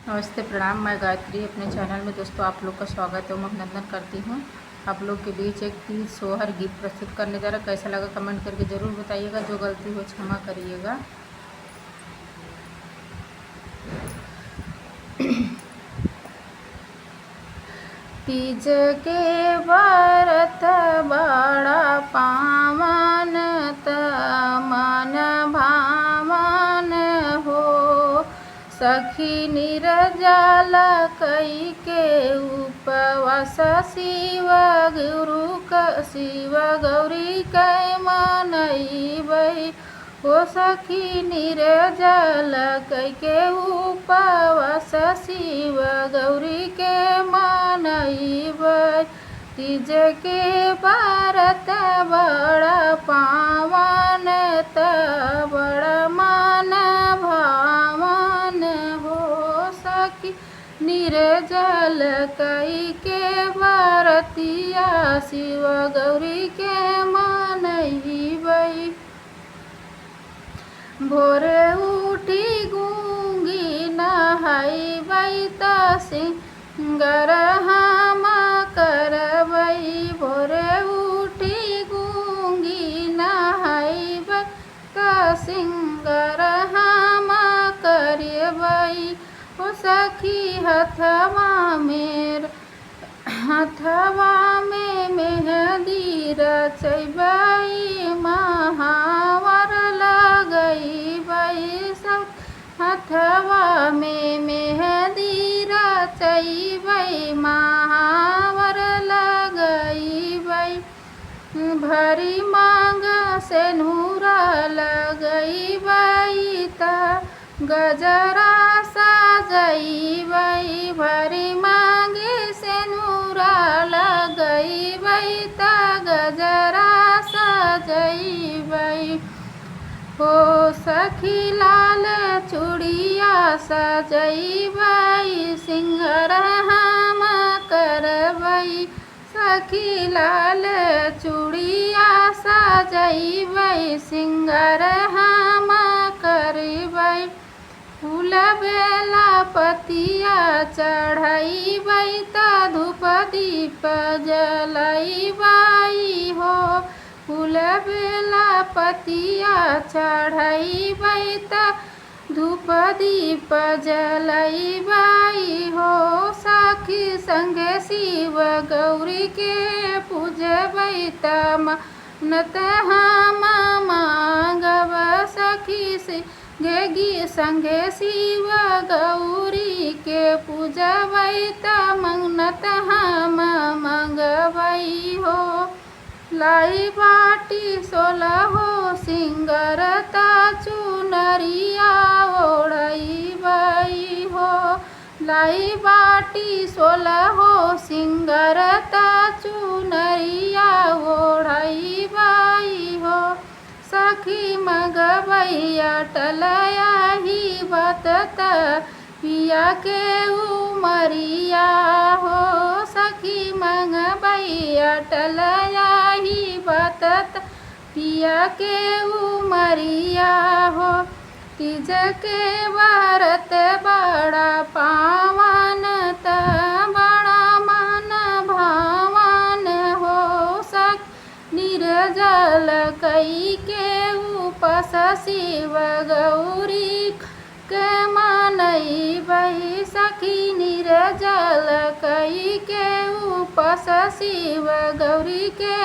नमस्ते, प्रणाम। मैं गायत्री अपने चैनल में दोस्तों आप लोग का स्वागत एवं अभिनंदन करती हूँ। आप लोग के बीच एक तीज सोहर गीत प्रस्तुत करने जा रहा। कैसा लगा कमेंट करके ज़रूर बताइएगा। जो गलती हो क्षमा करिएगा। तीज के व्रत बड़ा पावन मन भावन हो। सखी निर्जल कई के उपवास शिव गौरी कै मनईबै हो। सखी निर्जल कई के उपवास शिव गौरी के मनईबै। तीज के व्रत बड़ा पावन बड़ा मन भावन हो। सखी निर्जल कई के व्रतिया शिव गौरी के मनईबै। भोरे उठी गूंगी नहाइबै त सिंगार हम करबै। भोरे उठी गूंगी नहाइबै त सिंगार हम करबै। ओ सखी हथवा में मेहंदी रचबै महावर लगैबै। सब हथवा में मेहंदी रचबै महावर लगैबै। भरी मांग सेनुरा लगैबै त गजरा सजैबै। भरी मांगे सेनुरा लगैबै त गजरा सजैबै। हो सखी लाल चूड़िया सजैबै सिंगार हम करबै। सखी लाल चूड़िया सजैबै सिंगार हम करबै। फूल बेला पतिया चढ़ैबै त धूप दीप जलैबै हो। फूल बेला पतिया चढ़ैबै त धूप दीप जलैबै हो। सखी संगे शिव गौरी के पूजबै त मन्नत हम मांगब। सखी संगे शिव गौरी के पूजबै त मन्नत हम मांगबै हो। लाई बाटी सोलहो सिंगार त चुनरिया ओढ़ैबै हो। लाई बाटी सोलहो सिंगार त चुनरिया ओढ़ैबै हो। सखी मंगबै अटल आही बतत पिया के उमरिया हो। सखी मंगबै अटल आही बतत पिया के उमरिया हो। तीज के व्रत बड़ा पावन बड़ा मन भावन हो। सखी निर्जल कई के उपवास शिव गौरी के मनईबै। सखी निर्जल कई के उपवास शिव गौरी के